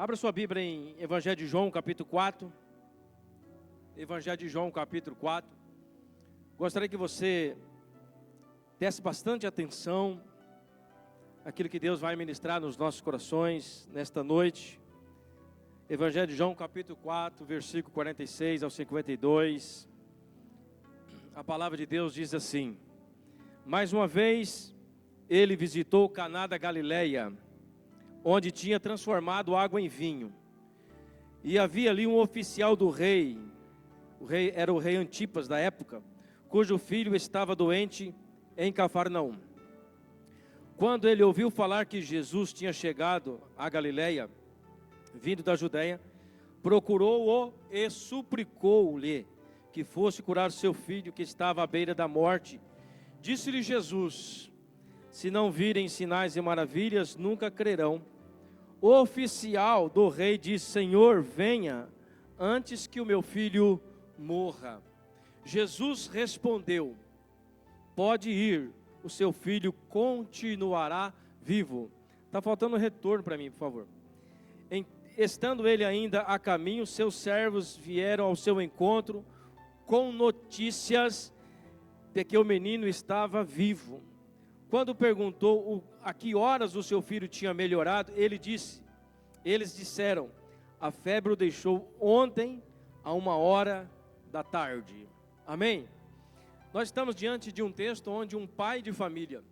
Abra sua Bíblia em Evangelho de João, capítulo 4. Evangelho de João, capítulo 4. Gostaria que você desse bastante atenção àquilo que Deus vai ministrar nos nossos corações nesta noite. Evangelho de João, capítulo 4, versículo 46 ao 52. A palavra de Deus diz assim: mais uma vez, ele visitou Caná da Galileia, onde tinha transformado água em vinho. E havia ali um oficial do rei, era o rei Antipas da época, cujo filho estava doente em Cafarnaum. Quando ele ouviu falar que Jesus tinha chegado à Galileia, vindo da Judeia, procurou-o e suplicou-lhe que fosse curar seu filho que estava à beira da morte. Disse-lhe Jesus: se não virem sinais e maravilhas, nunca crerão. O oficial do rei disse: Senhor, venha, antes que o meu filho morra. Jesus respondeu: pode ir, o seu filho continuará vivo. Está faltando retorno para mim, por favor. Estando ele ainda a caminho, seus servos vieram ao seu encontro com notícias de que o menino estava vivo. Quando perguntou a que horas o seu filho tinha melhorado, eles disseram: a febre o deixou ontem, a 13h. Amém? Nós estamos diante de um texto onde um pai de família,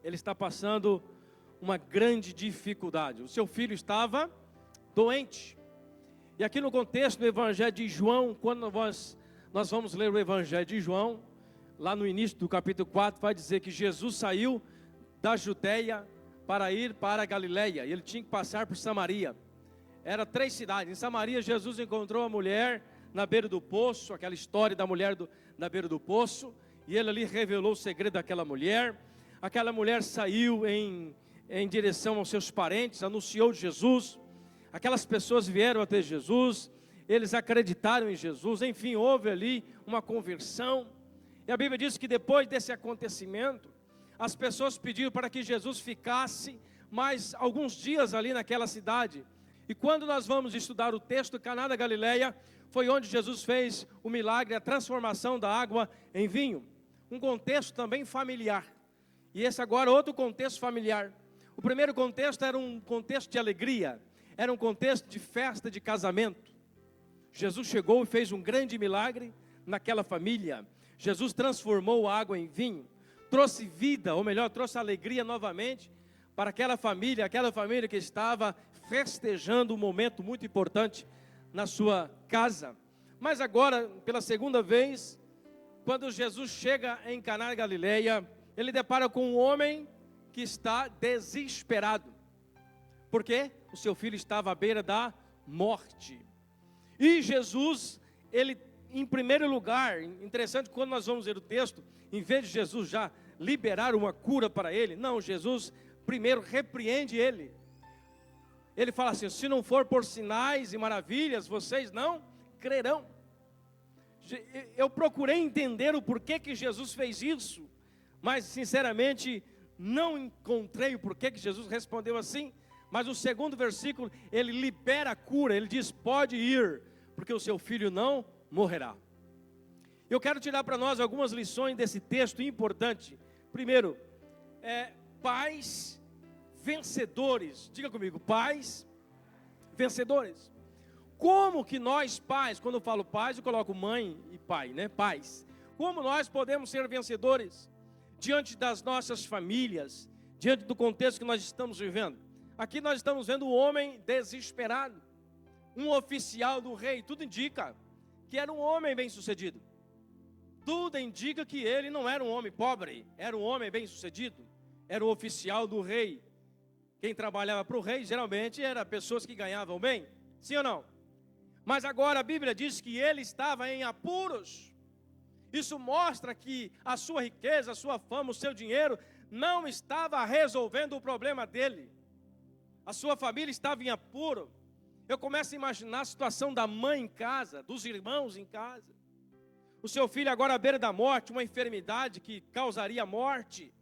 ele está passando uma grande dificuldade. O seu filho estava doente. E aqui no contexto do Evangelho de João, quando nós vamos ler o Evangelho de João, lá no início do capítulo 4, vai dizer que Jesus saiu da Judeia para ir para a Galileia, e ele tinha que passar por Samaria. Era 3 cidades. Em Samaria, Jesus encontrou a mulher na beira do poço, aquela história da mulher na beira do poço, e ele ali revelou o segredo daquela mulher. Aquela mulher saiu em direção aos seus parentes, anunciou Jesus. Aquelas pessoas vieram até Jesus, eles acreditaram em Jesus, enfim, houve ali uma conversão. E a Bíblia diz que depois desse acontecimento, as pessoas pediram para que Jesus ficasse mais alguns dias ali naquela cidade. E quando nós vamos estudar o texto, Caná da Galileia, foi onde Jesus fez o milagre, a transformação da água em vinho. Um contexto também familiar. E esse agora é outro contexto familiar. O primeiro contexto era um contexto de alegria, era um contexto de festa de casamento. Jesus chegou e fez um grande milagre naquela família. Jesus transformou a água em vinho, trouxe vida, ou melhor, trouxe alegria novamente para aquela família que estava festejando um momento muito importante na sua casa. Mas agora, pela segunda vez, quando Jesus chega em Caná da Galileia, ele depara com um homem que está desesperado. Por quê? O seu filho estava à beira da morte. E Jesus, ele, em primeiro lugar, interessante, quando nós vamos ler o texto, em vez de Jesus já liberar uma cura para ele, não, Jesus primeiro repreende ele. Ele fala assim: se não for por sinais e maravilhas, vocês não crerão. Eu procurei entender o porquê que Jesus fez isso, mas sinceramente não encontrei o porquê que Jesus respondeu assim. Mas o segundo versículo, ele libera a cura, ele diz: pode ir, porque o seu filho não morrerá. Eu quero tirar para nós algumas lições desse texto importante. Primeiro, pais vencedores. Diga comigo, pais vencedores. Como que nós pais, quando eu falo pais, eu coloco mãe e pai, né? Pais. Como nós podemos ser vencedores diante das nossas famílias, diante do contexto que nós estamos vivendo? Aqui nós estamos vendo um homem desesperado, um oficial do rei. Tudo indica que era um homem bem-sucedido. Tudo indica que ele não era um homem pobre, era um homem bem-sucedido. Era o oficial do rei. Quem trabalhava para o rei, geralmente, eram pessoas que ganhavam bem. Sim ou não? Mas agora a Bíblia diz que ele estava em apuros. Isso mostra que a sua riqueza, a sua fama, o seu dinheiro não estava resolvendo o problema dele. A sua família estava em apuro. Eu começo a imaginar a situação da mãe em casa, dos irmãos em casa. O seu filho agora à beira da morte, uma enfermidade que causaria morte.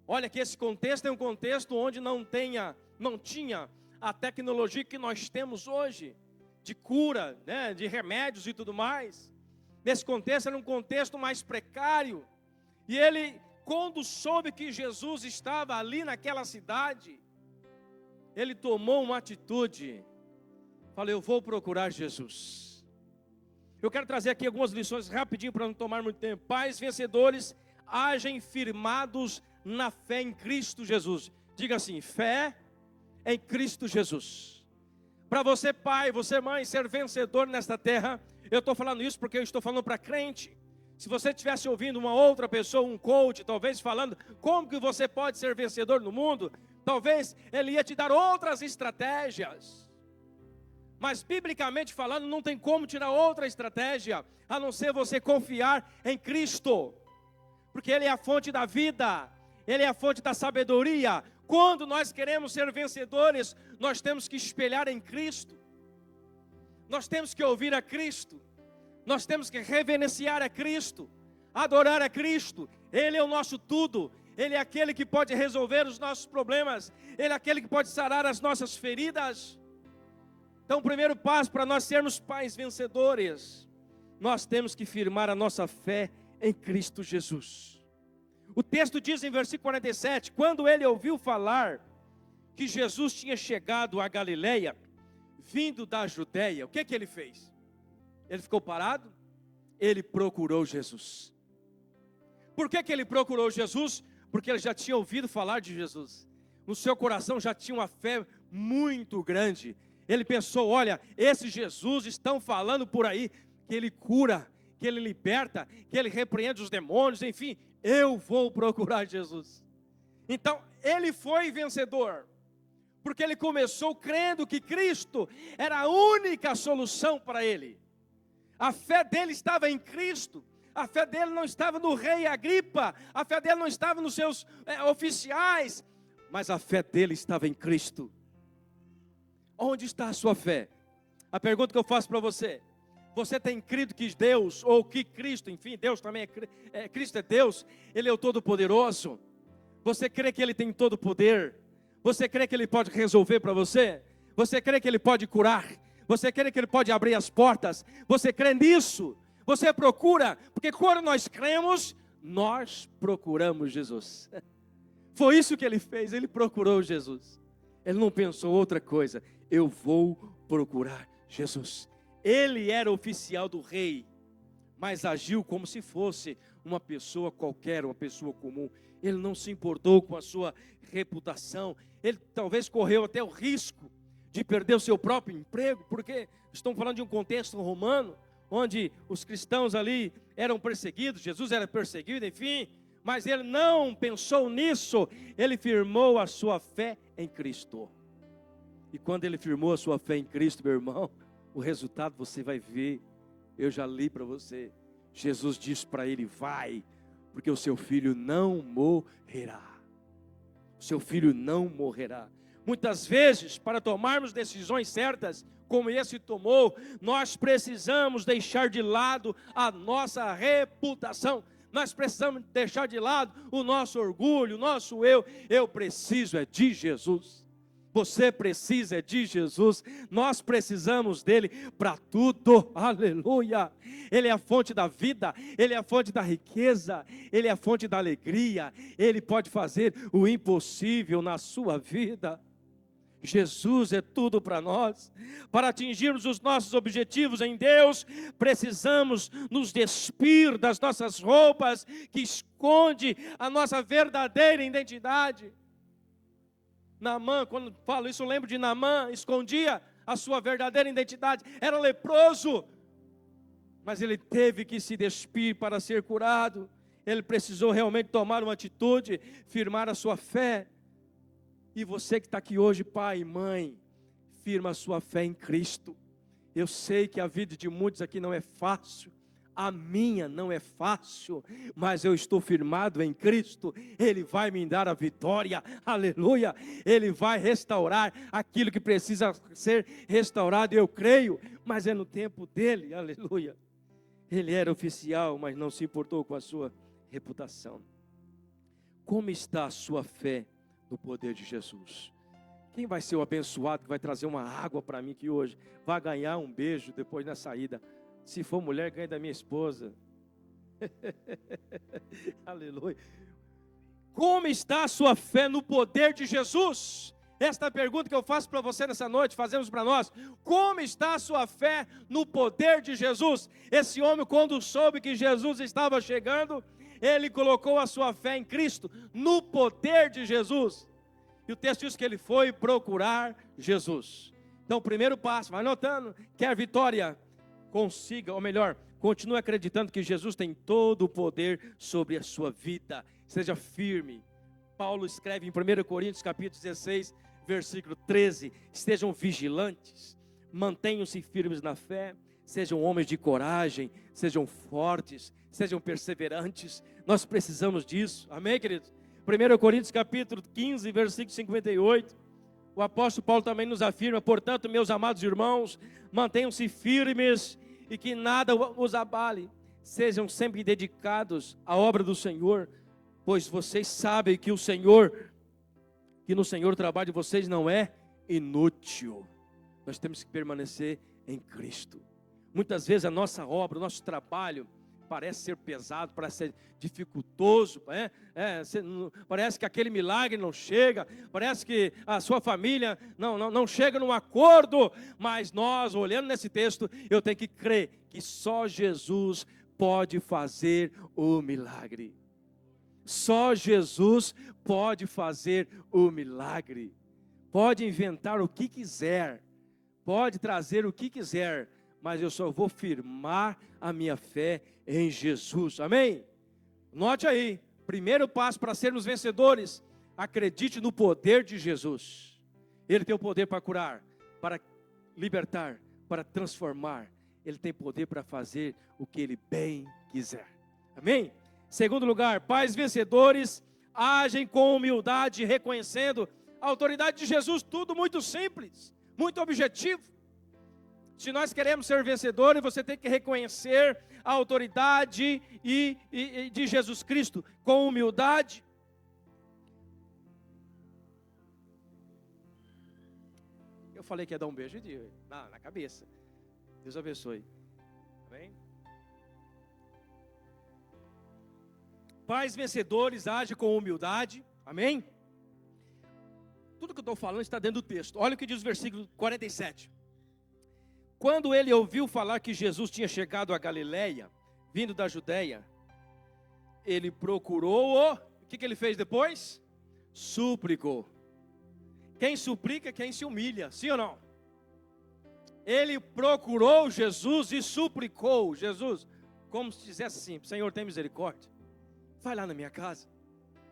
Olha que esse contexto é um contexto onde não tinha a tecnologia que nós temos hoje, de cura, né, de remédios e tudo mais. Nesse contexto, era um contexto mais precário. E ele, quando soube que Jesus estava ali naquela cidade, ele tomou uma atitude. Falei, eu vou procurar Jesus. Eu quero trazer aqui algumas lições rapidinho para não tomar muito tempo. Pais vencedores agem firmados na fé em Cristo Jesus. Diga assim, fé em Cristo Jesus. Para você pai, você mãe, ser vencedor nesta terra, eu estou falando isso porque eu estou falando para crente. Se você estivesse ouvindo uma outra pessoa, um coach, talvez falando como que você pode ser vencedor no mundo, talvez ele ia te dar outras estratégias. Mas biblicamente falando, não tem como tirar outra estratégia, a não ser você confiar em Cristo. Porque Ele é a fonte da vida, Ele é a fonte da sabedoria. Quando nós queremos ser vencedores, nós temos que espelhar em Cristo. Nós temos que ouvir a Cristo. Nós temos que reverenciar a Cristo, adorar a Cristo. Ele é o nosso tudo. Ele é aquele que pode resolver os nossos problemas. Ele é aquele que pode sarar as nossas feridas. Então, o primeiro passo para nós sermos pais vencedores, nós temos que firmar a nossa fé em Cristo Jesus. O texto diz em versículo 47, quando ele ouviu falar que Jesus tinha chegado a Galileia, vindo da Judeia, o que ele fez? Ele ficou parado? Ele procurou Jesus. Por que ele procurou Jesus? Porque ele já tinha ouvido falar de Jesus. No seu coração já tinha uma fé muito grande. Ele pensou, olha, esses Jesus estão falando por aí que ele cura, que ele liberta, que ele repreende os demônios, enfim, eu vou procurar Jesus. Então, ele foi vencedor, porque ele começou crendo que Cristo era a única solução para ele. A fé dele estava em Cristo, a fé dele não estava no rei Agripa, a fé dele não estava nos seus oficiais, mas a fé dele estava em Cristo. Onde está a sua fé? A pergunta que eu faço para você: você tem crido que Deus, ou que Cristo, enfim, Deus também Cristo é Deus, Ele é o Todo-Poderoso? Você crê que Ele tem todo o poder? Você crê que Ele pode resolver para você? Você crê que Ele pode curar? Você crê que Ele pode abrir as portas? Você crê nisso? Você procura? Porque quando nós cremos, nós procuramos Jesus. Foi isso que Ele fez, Ele procurou Jesus. Ele não pensou outra coisa, eu vou procurar Jesus. Ele era oficial do rei, mas agiu como se fosse uma pessoa qualquer, uma pessoa comum. Ele não se importou com a sua reputação. Ele talvez correu até o risco de perder o seu próprio emprego, porque estamos falando de um contexto romano, onde os cristãos ali eram perseguidos, Jesus era perseguido, enfim, mas ele não pensou nisso, ele firmou a sua fé em Cristo. E quando ele firmou a sua fé em Cristo, meu irmão, o resultado você vai ver. Eu já li para você. Jesus disse para ele, vai, porque o seu filho não morrerá. O seu filho não morrerá. Muitas vezes, para tomarmos decisões certas, como esse tomou, nós precisamos deixar de lado a nossa reputação. Nós precisamos deixar de lado o nosso orgulho, o nosso eu. Eu preciso de Jesus. Você precisa de Jesus, nós precisamos dele para tudo, aleluia. Ele é a fonte da vida, ele é a fonte da riqueza, ele é a fonte da alegria, ele pode fazer o impossível na sua vida. Jesus é tudo para nós. Para atingirmos os nossos objetivos em Deus, precisamos nos despir das nossas roupas que esconde a nossa verdadeira identidade. Naamã, quando falo isso, eu lembro de Naamã, escondia a sua verdadeira identidade, era leproso, mas ele teve que se despir para ser curado. Ele precisou realmente tomar uma atitude, firmar a sua fé. E você que está aqui hoje, pai e mãe, firma a sua fé em Cristo. Eu sei que a vida de muitos aqui não é fácil, a minha não é fácil, mas eu estou firmado em Cristo. Ele vai me dar a vitória, aleluia. Ele vai restaurar aquilo que precisa ser restaurado, eu creio, mas é no tempo dele, aleluia. Ele era oficial, mas não se importou com a sua reputação. Como está a sua fé no poder de Jesus? Quem vai ser o abençoado que vai trazer uma água para mim que hoje vai ganhar um beijo depois na saída? Se for mulher, ganha da minha esposa. Aleluia. Como está a sua fé no poder de Jesus? Esta é a pergunta que eu faço para você nessa noite, fazemos para nós. Como está a sua fé no poder de Jesus? Esse homem, quando soube que Jesus estava chegando, ele colocou a sua fé em Cristo, no poder de Jesus. E o texto diz que ele foi procurar Jesus. Então, o primeiro passo, vai anotando, quer vitória, consiga, ou melhor, continue acreditando que Jesus tem todo o poder sobre a sua vida. Seja firme. Paulo escreve em 1 Coríntios capítulo 16, versículo 13, estejam vigilantes, mantenham-se firmes na fé, sejam homens de coragem, sejam fortes, sejam perseverantes. Nós precisamos disso, amém, queridos? 1 Coríntios capítulo 15, versículo 58, o apóstolo Paulo também nos afirma: portanto, meus amados irmãos, mantenham-se firmes e que nada os abale, sejam sempre dedicados à obra do Senhor, pois vocês sabem que no Senhor o trabalho de vocês não é inútil. Nós temos que permanecer em Cristo. Muitas vezes a nossa obra, o nosso trabalho parece ser pesado, parece ser dificultoso, parece que aquele milagre não chega, parece que a sua família não chega num acordo, mas nós, olhando nesse texto, eu tenho que crer que só Jesus pode fazer o milagre. Só Jesus pode fazer o milagre. Pode inventar o que quiser, pode trazer o que quiser, mas eu só vou firmar a minha fé em Jesus, amém? Note aí, primeiro passo para sermos vencedores: acredite no poder de Jesus. Ele tem o poder para curar, para libertar, para transformar. Ele tem poder para fazer o que Ele bem quiser, amém? Segundo lugar, pais vencedores agem com humildade, reconhecendo a autoridade de Jesus. Tudo muito simples, muito objetivo. Se nós queremos ser vencedores, você tem que reconhecer a autoridade de Jesus Cristo com humildade. Eu falei que ia dar um beijo na cabeça. Deus abençoe. Amém? Pais vencedores agem com humildade. Amém? Tudo que eu estou falando está dentro do texto. Olha o que diz o versículo 47. Quando ele ouviu falar que Jesus tinha chegado a Galileia, vindo da Judeia, ele procurou-o. O que ele fez depois? Suplicou. Quem suplica é quem se humilha, sim ou não? Ele procurou Jesus e suplicou Jesus, como se dissesse assim: Senhor, tem misericórdia, vai lá na minha casa,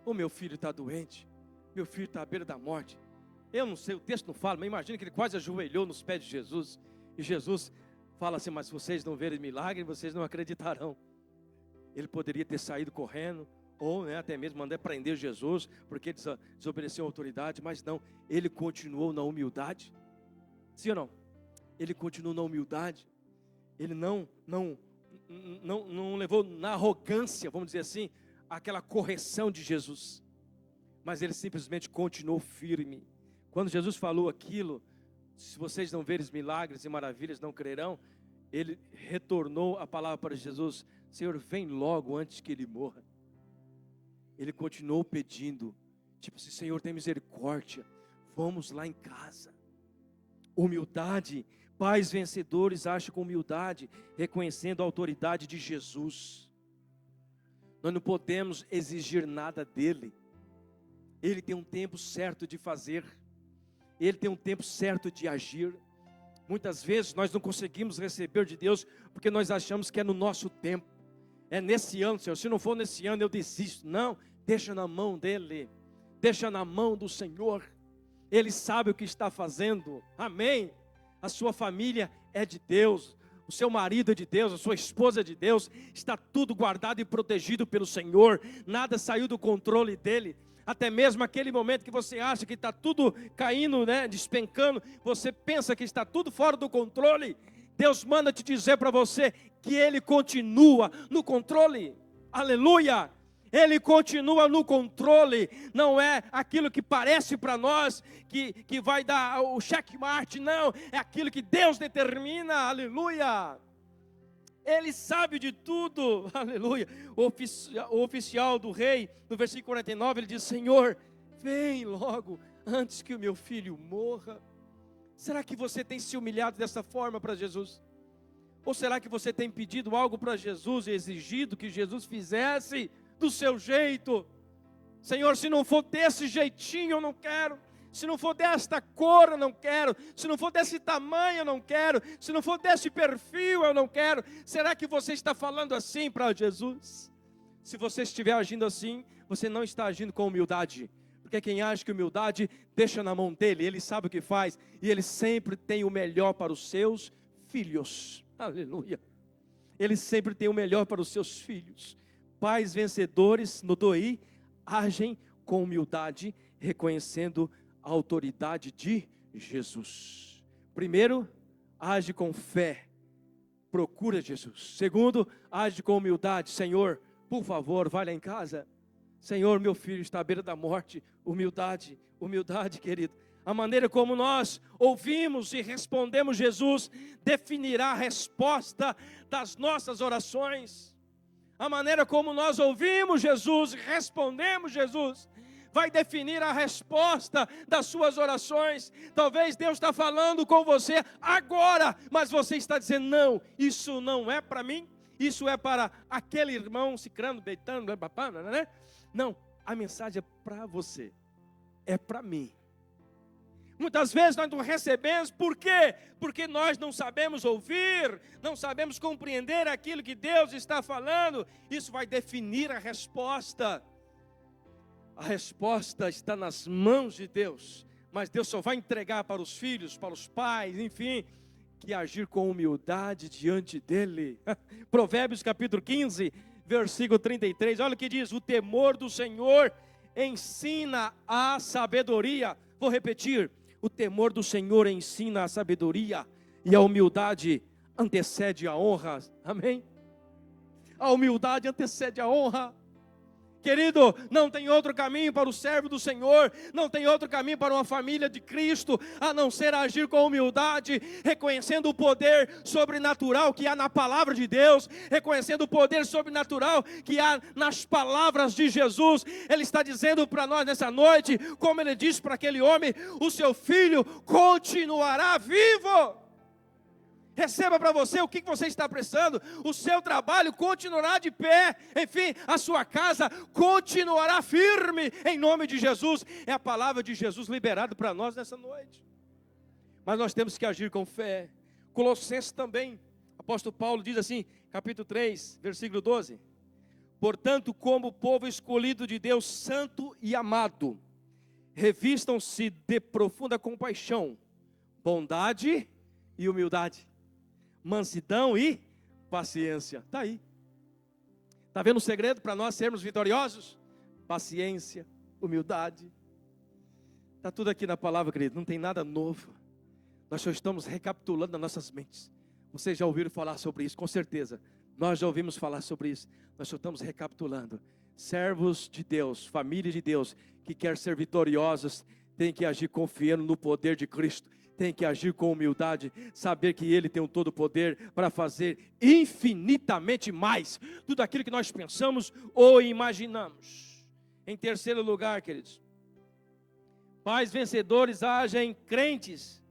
o meu filho está doente, meu filho está à beira da morte. Eu não sei, o texto não fala, mas imagina que ele quase ajoelhou nos pés de Jesus. E Jesus fala assim: mas se vocês não verem milagre, vocês não acreditarão. Ele poderia ter saído correndo, ou até mesmo mandar prender Jesus, porque ele desobedeceu a autoridade, mas não, ele continuou na humildade. Sim ou não? Ele continuou na humildade. Ele não levou na arrogância, vamos dizer assim, aquela correção de Jesus, mas ele simplesmente continuou firme. Quando Jesus falou aquilo: se vocês não verem milagres e maravilhas, não crerão, ele retornou a palavra para Jesus: Senhor, vem logo antes que ele morra. Ele continuou pedindo, tipo assim: Senhor, tem misericórdia, vamos lá em casa. Humildade. Pais vencedores agem com humildade, reconhecendo a autoridade de Jesus. Nós não podemos exigir nada dele. Ele tem um tempo certo de fazer, ele tem um tempo certo de agir. Muitas vezes nós não conseguimos receber de Deus porque nós achamos que é no nosso tempo. É nesse ano, Senhor, se não for nesse ano eu desisto. Não, deixa na mão dele, deixa na mão do Senhor. Ele sabe o que está fazendo, amém? A sua família é de Deus, o seu marido é de Deus, a sua esposa é de Deus. Está tudo guardado e protegido pelo Senhor, nada saiu do controle dele. Até mesmo aquele momento que você acha que está tudo caindo, despencando, você pensa que está tudo fora do controle, Deus manda te dizer para você que Ele continua no controle, aleluia. Ele continua no controle. Não é aquilo que parece para nós que vai dar o checkmate, não. É aquilo que Deus determina, aleluia. Ele sabe de tudo, aleluia. O oficial do rei, no versículo 49, ele diz: Senhor, vem logo, antes que o meu filho morra. Será que você tem se humilhado dessa forma para Jesus? Ou será que você tem pedido algo para Jesus e exigido que Jesus fizesse do seu jeito? Senhor, se não for desse jeitinho, eu não quero. Se não for desta cor, eu não quero. Se não for desse tamanho, eu não quero. Se não for desse perfil, eu não quero. Será que você está falando assim para Jesus? Se você estiver agindo assim, você não está agindo com humildade. Porque quem age com humildade, deixa na mão dele. Ele sabe o que faz. E ele sempre tem o melhor para os seus filhos. Aleluia. Ele sempre tem o melhor para os seus filhos. Pais vencedores no Doi agem com humildade, reconhecendo a autoridade de Jesus. Primeiro, age com fé, procura Jesus. Segundo, age com humildade. Senhor, por favor, vai lá em casa. Senhor, meu filho está à beira da morte. Humildade, humildade, querido. A maneira como nós ouvimos e respondemos Jesus definirá a resposta das nossas orações. A maneira como nós ouvimos Jesus e respondemos Jesus vai definir a resposta das suas orações. Talvez Deus está falando com você agora, mas você está dizendo: não, isso não é para mim, isso é para aquele irmão cicrano, beitano, né? Não, a mensagem é para você, é para mim. Muitas vezes nós não recebemos, por quê? Porque nós não sabemos ouvir, não sabemos compreender aquilo que Deus está falando. Isso vai definir a resposta. A resposta está nas mãos de Deus, mas Deus só vai entregar para os filhos, para os pais, enfim, que agir com humildade diante dEle. Provérbios capítulo 15, versículo 33, olha o que diz: o temor do Senhor ensina a sabedoria. Vou repetir: o temor do Senhor ensina a sabedoria, e a humildade antecede a honra. Amém? A humildade antecede a honra. Querido, não tem outro caminho para o servo do Senhor, não tem outro caminho para uma família de Cristo, a não ser agir com humildade, reconhecendo o poder sobrenatural que há na palavra de Deus, reconhecendo o poder sobrenatural que há nas palavras de Jesus. Ele está dizendo para nós nessa noite, como ele disse para aquele homem: o seu filho continuará vivo. Receba para você o que você está precisando. O seu trabalho continuará de pé. Enfim, a sua casa continuará firme. Em nome de Jesus. É a palavra de Jesus liberada para nós nessa noite. Mas nós temos que agir com fé. Colossenses também. Apóstolo Paulo diz assim, capítulo 3, versículo 12. Portanto, como povo escolhido de Deus, santo e amado, revistam-se de profunda compaixão, bondade e humildade, mansidão e paciência. Está aí. Está vendo o segredo para nós sermos vitoriosos? Paciência, humildade. Está tudo aqui na palavra, querido. Não tem nada novo. Nós só estamos recapitulando nas nossas mentes. Vocês já ouviram falar sobre isso, com certeza. Nós já ouvimos falar sobre isso. Nós só estamos recapitulando. Servos de Deus, família de Deus, que quer ser vitoriosos, tem que agir confiando no poder de Cristo. Tem que agir com humildade, saber que Ele tem o todo poder para fazer infinitamente mais tudo aquilo que nós pensamos ou imaginamos. Em terceiro lugar, queridos, pais vencedores agem crentes,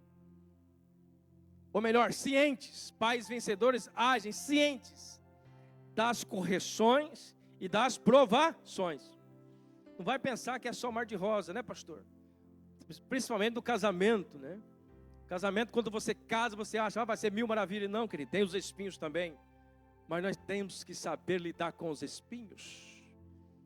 ou melhor, cientes. Pais vencedores agem cientes das correções e das provações. Não vai pensar que é só mar de rosa, né, pastor? Principalmente no casamento, né? Casamento, quando você casa, você acha, vai ser mil maravilhas. Não, querido, tem os espinhos também. Mas nós temos que saber lidar com os espinhos.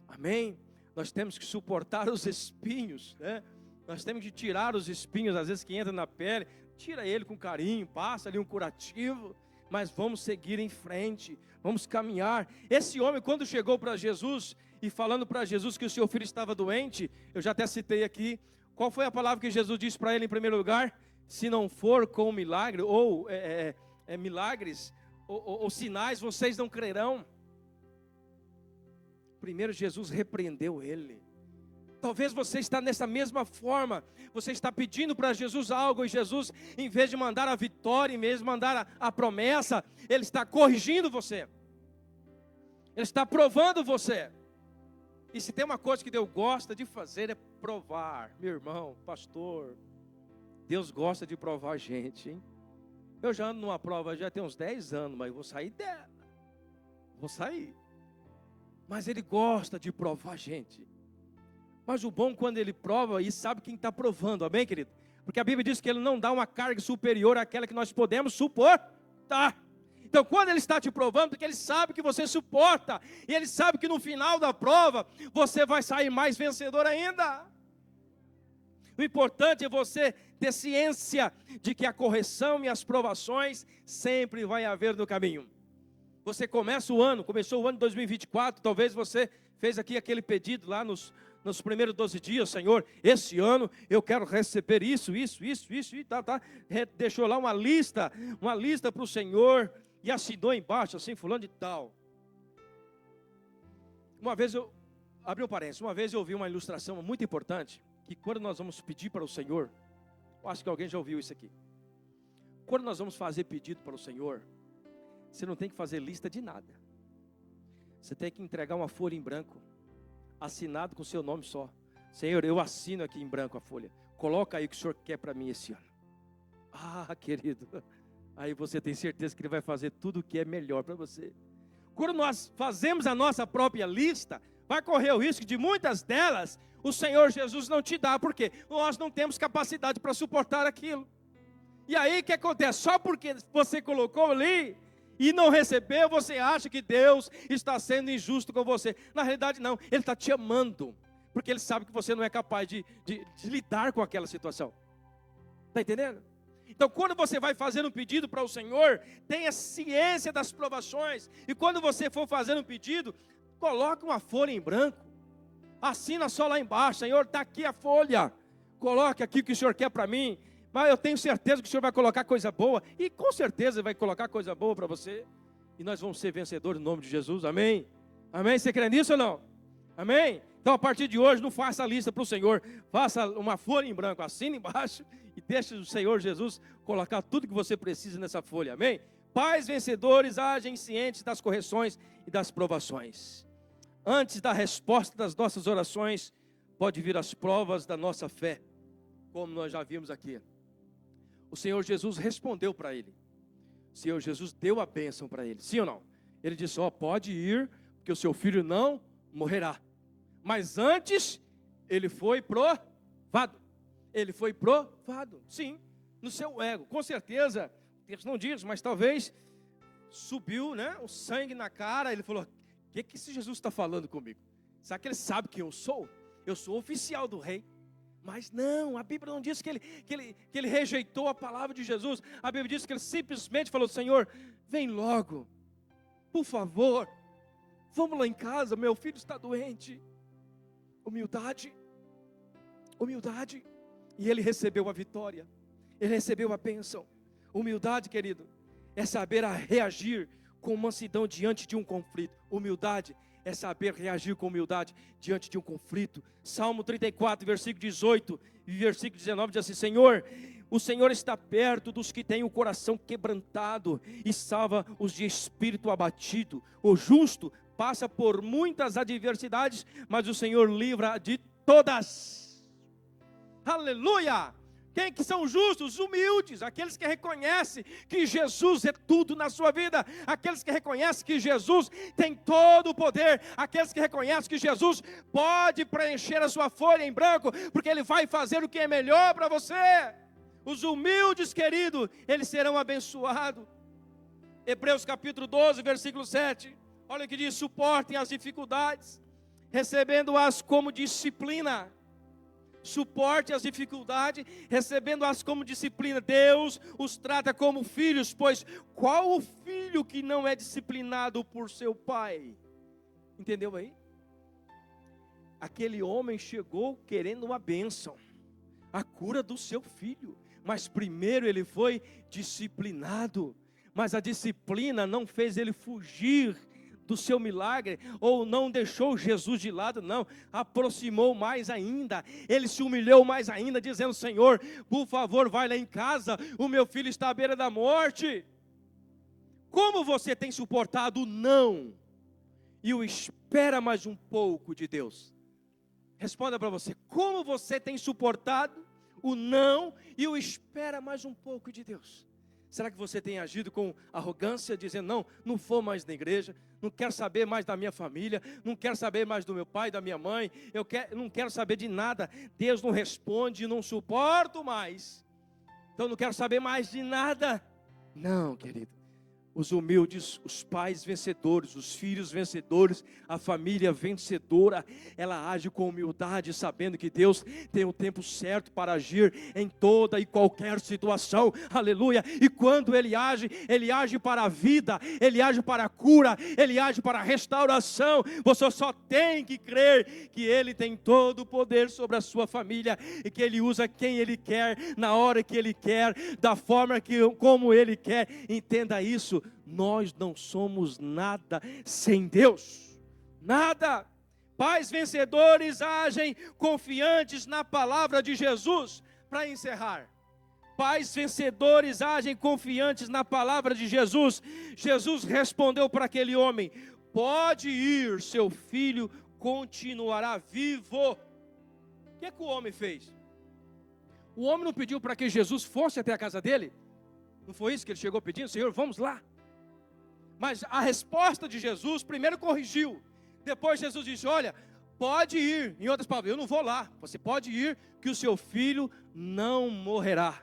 Amém? Nós temos que suportar os espinhos, né? Nós temos que tirar os espinhos, às vezes que entra na pele. Tira ele com carinho, passa ali um curativo. Mas vamos seguir em frente, vamos caminhar. Esse homem, quando chegou para Jesus e falando para Jesus que o seu filho estava doente, eu já até citei aqui, qual foi a palavra que Jesus disse para ele em primeiro lugar? Se não for com milagre, ou milagres, ou sinais, vocês não crerão. Primeiro Jesus repreendeu ele. Talvez você está nessa mesma forma. Você está pedindo para Jesus algo e Jesus, em vez de mandar a vitória, em vez de mandar a promessa, Ele está corrigindo você. Ele está provando você. E se tem uma coisa que Deus gosta de fazer é provar. Meu irmão, pastor, Deus gosta de provar a gente, hein? Eu já ando numa prova já tem uns 10 anos, mas eu vou sair dela. Vou sair. Mas Ele gosta de provar a gente. Mas o bom quando Ele prova e sabe quem está provando, amém, querido? Porque a Bíblia diz que Ele não dá uma carga superior àquela que nós podemos suportar. Então quando Ele está te provando, porque Ele sabe que você suporta, e Ele sabe que no final da prova, você vai sair mais vencedor ainda. O importante é você ter ciência de que a correção e as provações sempre vai haver no caminho. Você começou o ano de 2024, talvez você fez aqui aquele pedido lá nos primeiros 12 dias, Senhor, esse ano eu quero receber isso, e tá. Deixou lá uma lista para o Senhor, e assinou embaixo, assim, fulano de tal. Uma vez eu ouvi uma ilustração muito importante, que quando nós vamos pedir para o Senhor, eu acho que alguém já ouviu isso aqui. Quando nós vamos fazer pedido para o Senhor, você não tem que fazer lista de nada. Você tem que entregar uma folha em branco, assinado com o seu nome só. Senhor, eu assino aqui em branco a folha. Coloca aí o que o Senhor quer para mim esse ano. Ah, querido, aí você tem certeza que Ele vai fazer tudo o que é melhor para você. Quando nós fazemos a nossa própria lista, vai correr o risco de muitas delas o Senhor Jesus não te dá. Por quê? Nós não temos capacidade para suportar aquilo. E aí o que acontece? Só porque você colocou ali e não recebeu, você acha que Deus está sendo injusto com você. Na realidade não, Ele está te amando, porque Ele sabe que você não é capaz de lidar com aquela situação. Está entendendo? Então quando você vai fazer um pedido para o Senhor, tenha ciência das provações. E quando você for fazer um pedido, coloque uma folha em branco, assina só lá embaixo, Senhor, está aqui a folha, coloque aqui o que o Senhor quer para mim. Mas eu tenho certeza que o Senhor vai colocar coisa boa, e com certeza vai colocar coisa boa para você, e nós vamos ser vencedores no nome de Jesus, amém? Amém? Você crê nisso ou não? Amém? Então a partir de hoje não faça a lista para o Senhor, faça uma folha em branco, assina embaixo, e deixe o Senhor Jesus colocar tudo que você precisa nessa folha, amém? Pais vencedores agem cientes das correções e das provações. Antes da resposta das nossas orações, pode vir as provas da nossa fé, como nós já vimos aqui. O Senhor Jesus respondeu para ele. O Senhor Jesus deu a bênção para ele, sim ou não? Ele disse, pode ir, porque o seu filho não morrerá. Mas antes, ele foi provado. Ele foi provado, sim, no seu ego. Com certeza, o texto não diz, mas talvez subiu, né, o sangue na cara. Ele falou, o que esse Jesus está falando comigo? Será que ele sabe quem eu sou? Eu sou oficial do rei. Mas não, a Bíblia não diz que ele rejeitou a palavra de Jesus. A Bíblia diz que ele simplesmente falou, Senhor, vem logo, por favor, vamos lá em casa, meu filho está doente. Humildade, e ele recebeu a vitória, ele recebeu a bênção. Humildade, querido, é saber reagir com mansidão diante de um conflito. Humildade é saber reagir com humildade diante de um conflito. Salmo 34, versículo 18 e versículo 19 diz assim, Senhor, o Senhor está perto dos que têm o coração quebrantado e salva os de espírito abatido. O justo passa por muitas adversidades, mas o Senhor livra de todas. Aleluia! Quem que são justos? Humildes, aqueles que reconhecem que Jesus é tudo na sua vida, aqueles que reconhecem que Jesus tem todo o poder, aqueles que reconhecem que Jesus pode preencher a sua folha em branco, porque Ele vai fazer o que é melhor para você. Os humildes, querido, eles serão abençoados. Hebreus capítulo 12, versículo 7, olha o que diz, suportem as dificuldades, recebendo-as como disciplina. Suporte as dificuldades, recebendo-as como disciplina. Deus os trata como filhos, pois qual o filho que não é disciplinado por seu pai? Entendeu aí? Aquele homem chegou querendo uma bênção, a cura do seu filho, mas primeiro ele foi disciplinado. Mas a disciplina não fez ele fugir do seu milagre, ou não deixou Jesus de lado, não, aproximou mais ainda, ele se humilhou mais ainda, dizendo: Senhor, por favor, vai lá em casa, o meu filho está à beira da morte. Como você tem suportado o não e o espera mais um pouco de Deus? Responda para você: como você tem suportado o não e o espera mais um pouco de Deus? Será que você tem agido com arrogância, dizendo: não vou mais na igreja, não quero saber mais da minha família, não quero saber mais do meu pai, da minha mãe, não quero saber de nada, Deus não responde, não suporto mais, então não quero saber mais de nada? Não, querido. Os humildes, os pais vencedores, os filhos vencedores, a família vencedora, ela age com humildade, sabendo que Deus tem o tempo certo para agir em toda e qualquer situação, aleluia. E quando Ele age para a vida, Ele age para a cura, Ele age para a restauração. Você só tem que crer que Ele tem todo o poder sobre a sua família, e que Ele usa quem Ele quer, na hora que Ele quer, da forma como Ele quer. Entenda isso. Nós não somos nada sem Deus, nada. Pais vencedores agem confiantes na palavra de Jesus. Para encerrar, pais vencedores agem confiantes na palavra de Jesus. Jesus respondeu para aquele homem: pode ir, seu filho continuará vivo. O que é que o homem fez? O homem não pediu para que Jesus fosse até a casa dele? Não foi isso que ele chegou pedindo? Senhor, vamos lá. Mas a resposta de Jesus primeiro corrigiu. Depois Jesus disse: olha, pode ir. Em outras palavras, eu não vou lá. Você pode ir, que o seu filho não morrerá.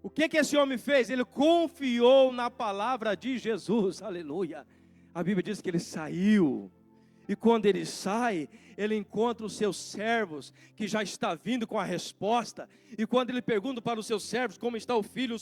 O que esse homem fez? Ele confiou na palavra de Jesus. Aleluia. A Bíblia diz que ele saiu. E quando ele sai, ele encontra os seus servos, que já está vindo com a resposta. E quando ele pergunta para os seus servos como está o filho,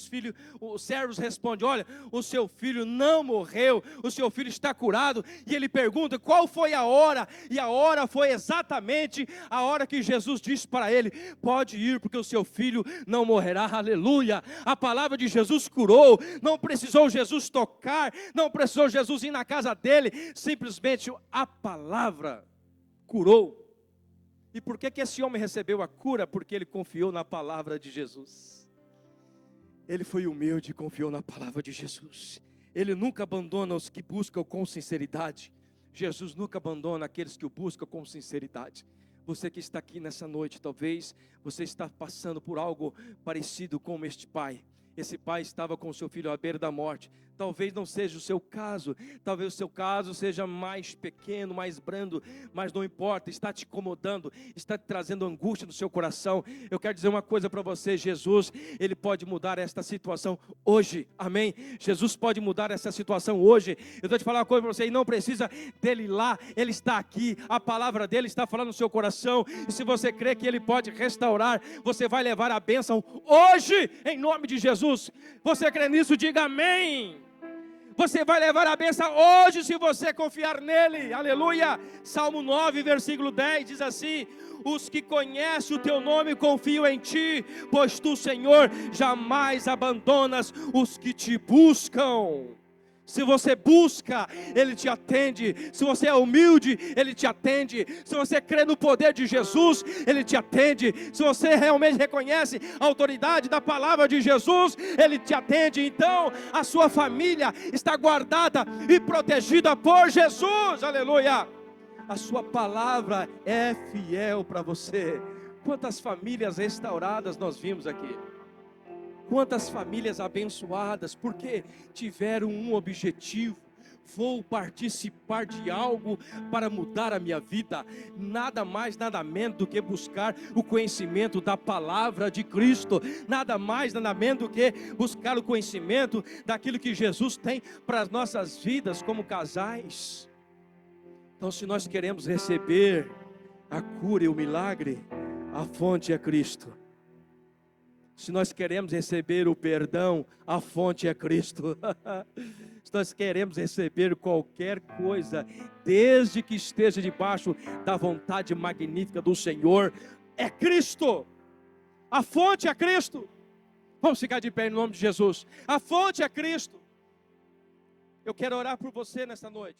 os servos respondem: olha, o seu filho não morreu, o seu filho está curado. E ele pergunta qual foi a hora, e a hora foi exatamente a hora que Jesus disse para ele: pode ir, porque o seu filho não morrerá. Aleluia. A palavra de Jesus curou. Não precisou Jesus tocar, não precisou Jesus ir na casa dele, simplesmente a palavra curou. E por que esse homem recebeu a cura? Porque ele confiou na palavra de Jesus. Ele foi humilde e confiou na palavra de Jesus. Ele nunca abandona os que buscam com sinceridade. Jesus nunca abandona aqueles que o buscam com sinceridade. Você que está aqui nessa noite, talvez você está passando por algo parecido com este pai. Esse pai estava com o seu filho à beira da morte. Talvez não seja o seu caso, talvez o seu caso seja mais pequeno, mais brando, mas não importa, está te incomodando, está te trazendo angústia no seu coração. Eu quero dizer uma coisa para você: Jesus, Ele pode mudar esta situação hoje, amém? Jesus pode mudar essa situação hoje. Eu estou te falando uma coisa para você, e não precisa dele ir lá, Ele está aqui, a palavra dele está falando no seu coração, e se você crê que Ele pode restaurar, você vai levar a bênção hoje, em nome de Jesus. Você crê nisso? Diga amém. Você vai levar a bênção hoje se você confiar nele, aleluia. Salmo 9, versículo 10 diz assim: os que conhecem o teu nome confiam em ti, pois tu, Senhor, jamais abandonas os que te buscam. Se você busca, Ele te atende. Se você é humilde, Ele te atende. Se você crê no poder de Jesus, Ele te atende. Se você realmente reconhece a autoridade da palavra de Jesus, Ele te atende. Então, a sua família está guardada e protegida por Jesus, aleluia. A sua palavra é fiel para você. Quantas famílias restauradas nós vimos aqui. Quantas famílias abençoadas, porque tiveram um objetivo: vou participar de algo para mudar a minha vida. Nada mais, nada menos do que buscar o conhecimento da palavra de Cristo. Nada mais, nada menos do que buscar o conhecimento daquilo que Jesus tem para as nossas vidas como casais. Então, se nós queremos receber a cura e o milagre, a fonte é Cristo. Se nós queremos receber o perdão, a fonte é Cristo. Se nós queremos receber qualquer coisa, desde que esteja debaixo da vontade magnífica do Senhor, é Cristo. A fonte é Cristo. Vamos ficar de pé em nome de Jesus. A fonte é Cristo. Eu quero orar por você nessa noite.